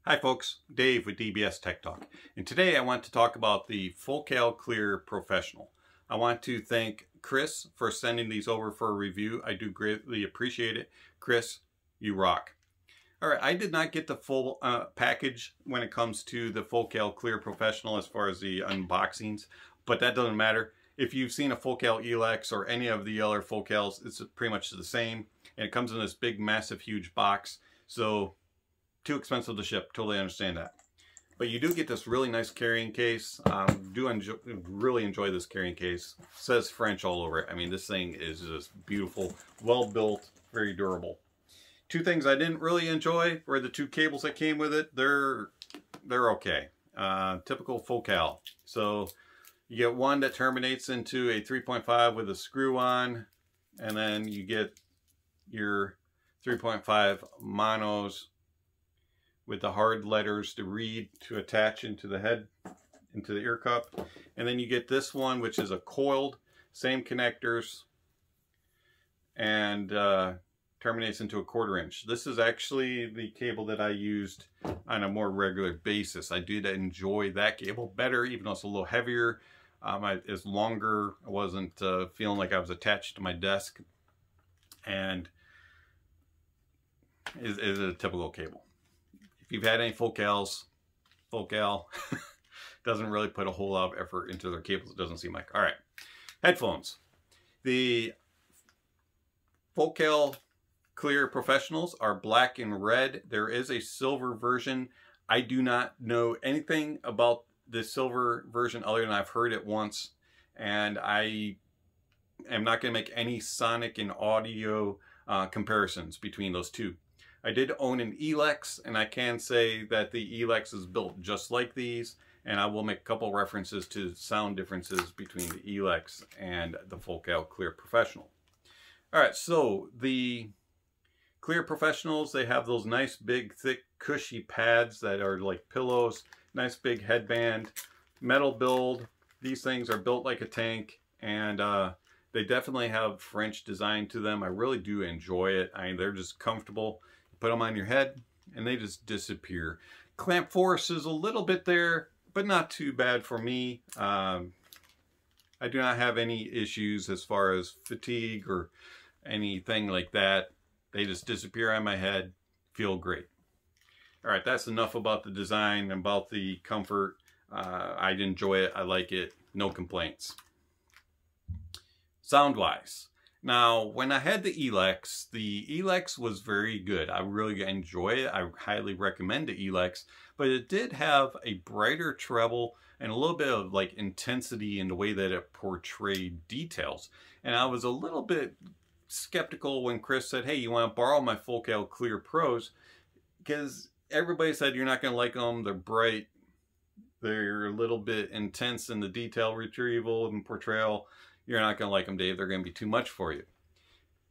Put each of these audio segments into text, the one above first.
Hi folks, Dave with DBS Tech Talk, and today I want to talk about the Focal Clear Professional. I want to thank Chris for sending these over for a review. I do greatly appreciate it. Chris, you rock. Alright, I did not get the full package when it comes to the Focal Clear Professional as far as the unboxings, but that doesn't matter. If you've seen a Focal Elex or any of the other Focals, it's pretty much the same, and it comes in this big, massive, huge box, so too expensive to ship. Totally understand that. But you do get this really nice carrying case. Really enjoy this carrying case. It says French all over it. I mean, this thing is just beautiful, well built, very durable. Two things I didn't really enjoy were the two cables that came with it. They're okay. Typical Focal. So you get one that terminates into a 3.5 with a screw on, and then you get your 3.5 monos with the hard letters to read, to attach into the head, into the ear cup. And then you get this one, which is a coiled, same connectors, and terminates into a 1/4 inch. This is actually the cable that I used on a more regular basis. I did enjoy that cable better, even though it's a little heavier. It's longer. I wasn't feeling like I was attached to my desk, and is a typical cable. If you've had any Focal doesn't really put a whole lot of effort into their cables, it doesn't seem like. All right, headphones. The Focal Clear Professionals are black and red. There is a silver version. I do not know anything about the silver version other than I've heard it once, and I am not going to make any sonic and audio comparisons between those two. I did own an Elex, and I can say that the Elex is built just like these, and I will make a couple references to sound differences between the Elex and the Focal Clear Professional. Alright, so the Clear Professionals, they have those nice big thick cushy pads that are like pillows, nice big headband, metal build. These things are built like a tank, and they definitely have French design to them. I really do enjoy it. I mean, they're just comfortable. Put them on your head and they just disappear. Clamp force is a little bit there, but not too bad for me. I do not have any issues as far as fatigue or anything like that. They just disappear on my head, feel great. All right, that's enough about the design and about the comfort. I enjoy it, I like it, no complaints. Sound-wise. Now, when I had the Elex was very good. I really enjoy it. I highly recommend the Elex, but it did have a brighter treble and a little bit of like intensity in the way that it portrayed details. And I was a little bit skeptical when Chris said, hey, you want to borrow my Focal Clear Pros? Because everybody said you're not going to like them. They're bright. They're a little bit intense in the detail retrieval and portrayal. You're not going to like them, Dave. They're going to be too much for you.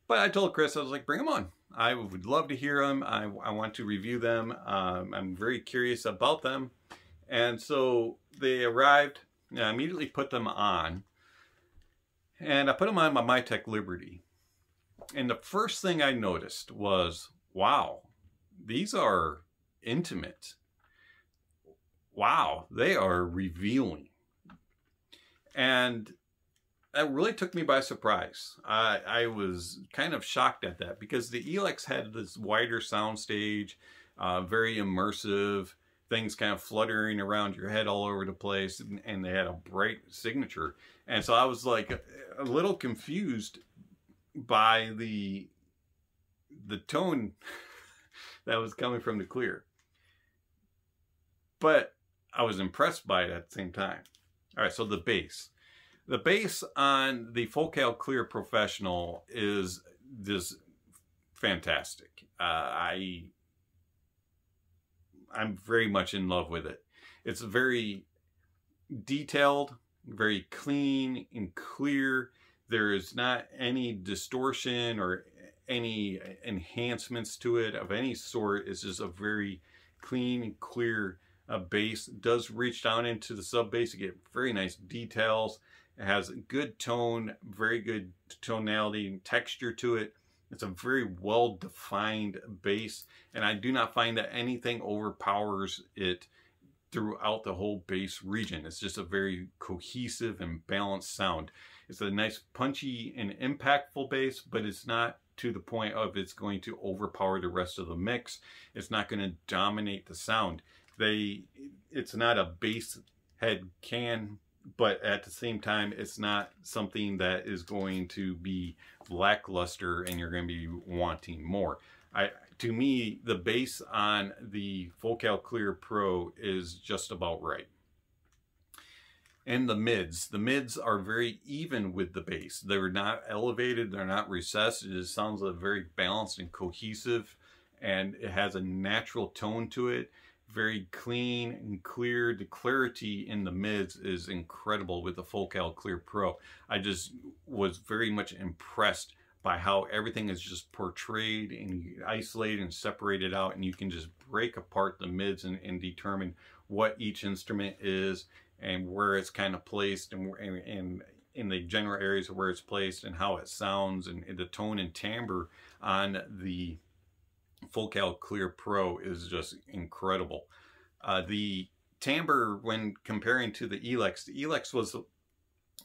But I told Chris, I was like, bring them on. I would love to hear them. I want to review them. I'm very curious about them. And so they arrived, and I immediately put them on. And I put them on my MyTech Liberty. And the first thing I noticed was, wow, these are intimate. Wow, they are revealing. And that really took me by surprise. I was kind of shocked at that because the Elex had this wider soundstage, very immersive, things kind of fluttering around your head all over the place, and they had a bright signature. And so I was like a little confused by the tone that was coming from the Clear. But I was impressed by it at the same time. All right, so the bass. The bass on the Focal Clear Professional is just fantastic. I'm very much in love with it. It's very detailed, very clean and clear. There is not any distortion or any enhancements to it of any sort. It's just a very clean and clear bass. It does reach down into the sub bass. You get very nice details. It has good tone, very good tonality and texture to it. It's a very well-defined bass, and I do not find that anything overpowers it throughout the whole bass region. It's just a very cohesive and balanced sound. It's a nice punchy and impactful bass, but it's not to the point of it's going to overpower the rest of the mix. It's not going to dominate the sound. It's not a bass head can, but at the same time, it's not something that is going to be lackluster and you're going to be wanting more. To me, the bass on the Focal Clear Pro is just about right. And the mids are very even with the bass. They're not elevated, they're not recessed. It just sounds very balanced and cohesive, and it has a natural tone to it. Very clean and clear. The clarity in the mids is incredible with the Focal Clear Pro. I just was very much impressed by how everything is just portrayed and isolated and separated out, and you can just break apart the mids and determine what each instrument is and where it's kind of placed, and in the general areas of where it's placed and how it sounds, and the tone and timbre on the Focal Clear Pro is just incredible. The timbre, when comparing to the Elex was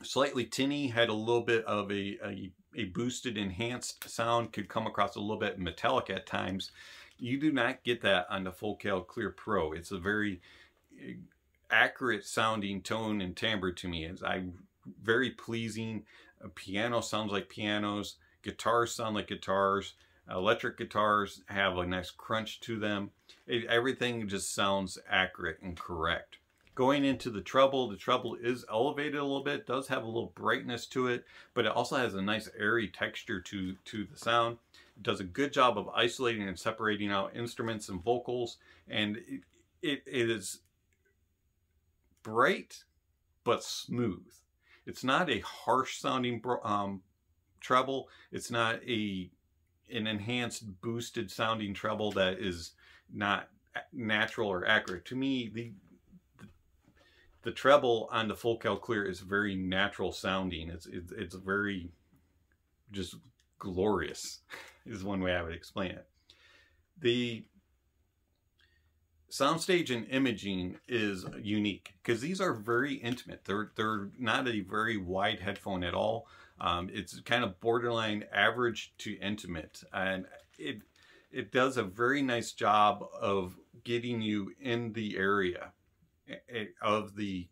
slightly tinny, had a little bit of a boosted, enhanced sound, could come across a little bit metallic at times. You do not get that on the Focal Clear Pro. It's a very accurate sounding tone and timbre to me. It's very pleasing. Piano sounds like pianos. Guitars sound like guitars. Electric guitars have a nice crunch to them. Everything just sounds accurate and correct. Going into the treble is elevated a little bit, does have a little brightness to it, but it also has a nice airy texture to the sound. It does a good job of isolating and separating out instruments and vocals, and it is bright but smooth. It's not a harsh sounding treble. It's not an enhanced, boosted sounding treble that is not natural or accurate. To me, the treble on the Focal Clear is very natural sounding. It's very just glorious is one way I would explain it. The soundstage and imaging is unique because these are very intimate. They're not a very wide headphone at all. It's kind of borderline average to intimate, and it does a very nice job of getting you in the area of the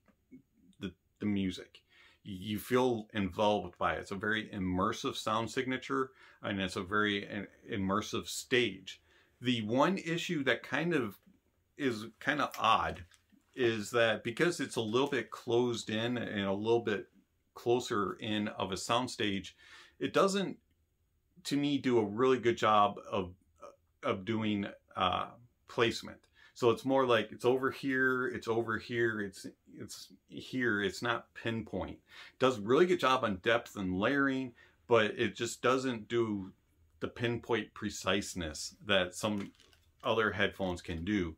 music. You feel involved by it. It's a very immersive sound signature, and it's a very immersive stage. The one issue that is kind of odd is that because it's a little bit closed in and a little bit closer in of a soundstage, it doesn't, to me, do a really good job of doing placement. So it's more like it's over here, it's over here, it's here. It's not pinpoint. It does a really good job on depth and layering, but it just doesn't do the pinpoint preciseness that some other headphones can do.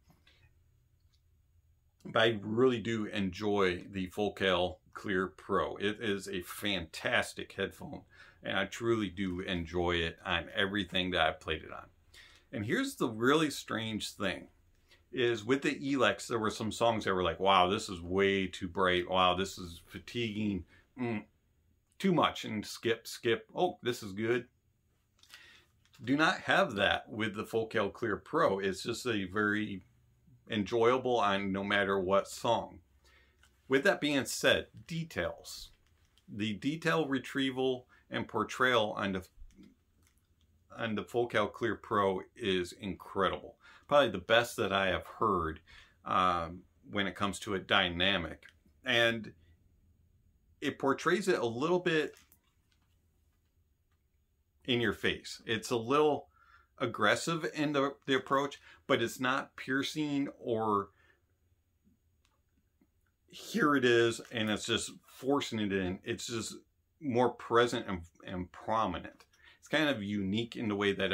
But I really do enjoy the Focal Clear Pro. It is a fantastic headphone, and I truly do enjoy it on everything that I've played it on. And here's the really strange thing, is with the Elex, there were some songs that were like, wow, this is way too bright. Wow, this is fatiguing. Too much, and skip. Oh, this is good. Do not have that with the Focal Clear Pro. It's just a very enjoyable on no matter what song. With that being said, details. The detail retrieval and portrayal on the Focal Clear Pro is incredible. Probably the best that I have heard when it comes to a dynamic. And it portrays it a little bit in your face. It's a little aggressive in the approach, but it's not piercing or here it is and it's just forcing it in. It's just more present and prominent. It's kind of unique in the way that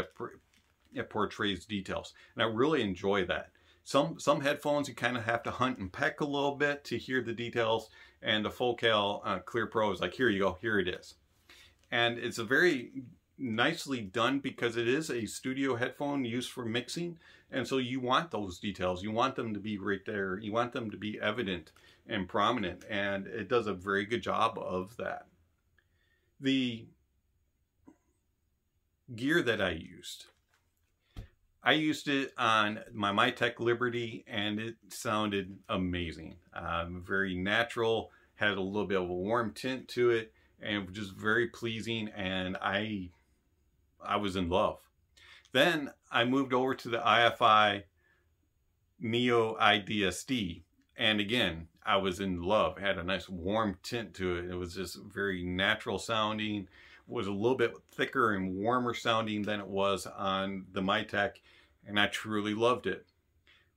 it portrays details, and I really enjoy that. Some headphones you kind of have to hunt and peck a little bit to hear the details, and the Focal Clear Pro is like, here you go, here it is. And it's a very nicely done because it is a studio headphone used for mixing, and so you want those details. You want them to be right there. You want them to be evident and prominent, and it does a very good job of that. The gear that I used it on my Mytek Liberty, and it sounded amazing. Very natural, had a little bit of a warm tint to it, and just very pleasing, and I was in love. Then I moved over to the IFI Neo IDSD, and again, I was in love. It had a nice warm tint to it. It was just very natural sounding. Was a little bit thicker and warmer sounding than it was on the Mytek, and I truly loved it.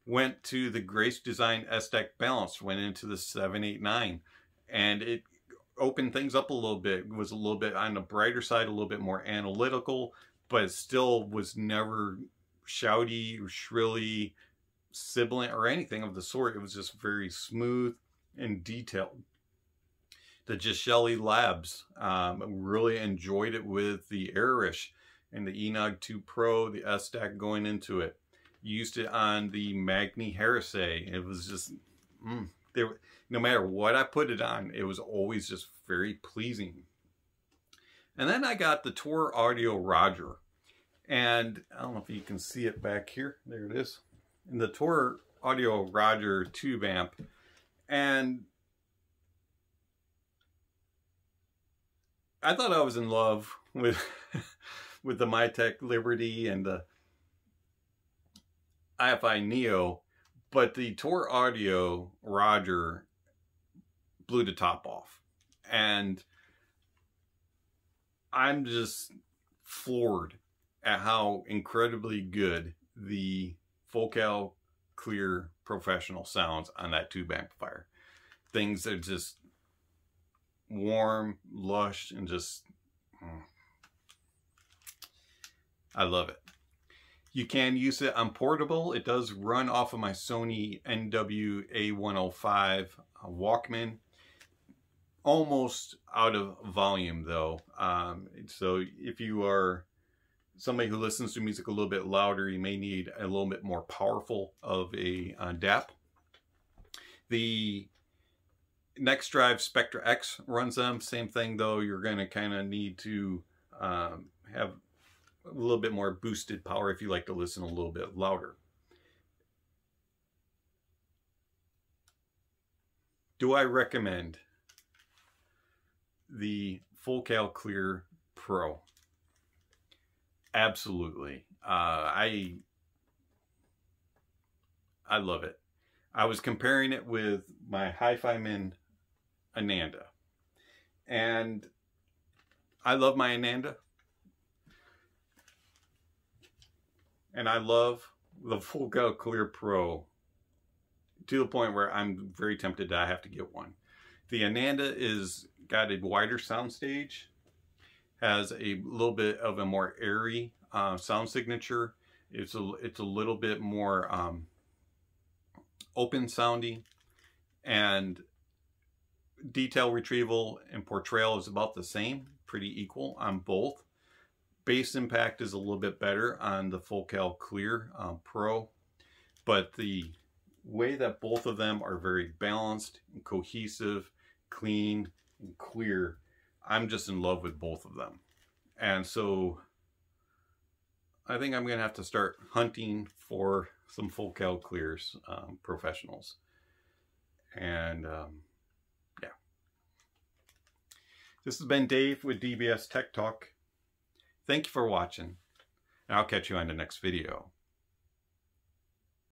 Went to the Grace Design S-Deck Balance, went into the 789, and it opened things up a little bit. It was a little bit on the brighter side, a little bit more analytical, but it still was never shouty or shrilly, sibilant, or anything of the sort. It was just very smooth and detailed. The Gishelli Labs, really enjoyed it with the Airish and the Enog 2 Pro, the S-Stack going into it. Used it on the Magni Heresy. It was just, no matter what I put it on, it was always just very pleasing. And then I got the Tour Audio Roger. And I don't know if you can see it back here. There it is. In the Tour Audio Roger tube amp. And I thought I was in love with with the Mytek Liberty and the IFI Neo, but the Tour Audio Roger blew the top off. And I'm just floored at how incredibly good the Focal Clear Professional sounds on that tube amplifier. Things that just warm, lush, and just I love it. You can use it on portable. It does run off of my Sony NWA105 Walkman. Almost out of volume though. So if you are somebody who listens to music a little bit louder, you may need a little bit more powerful of a DAP. The Next Drive Spectra X runs them. Same thing though, you're going to kind of need to have a little bit more boosted power if you like to listen a little bit louder. Do I recommend the Focal Clear Pro? Absolutely. I love it. I was comparing it with my Hifiman Ananda, and I love my Ananda, and I love the Focal Clear Pro to the point where I'm very tempted that I have to get one. The Ananda is got a wider soundstage, has a little bit of a more airy sound signature. It's a little bit more open sounding, and detail retrieval and portrayal is about the same, pretty equal on both. Bass impact is a little bit better on the Focal Clear Pro, but the way that both of them are very balanced and cohesive, clean and clear, I'm just in love with both of them. And so I think I'm going to have to start hunting for some Focal Clears professionals. And yeah. This has been Dave with DBS Tech Talk. Thank you for watching, and I'll catch you on the next video.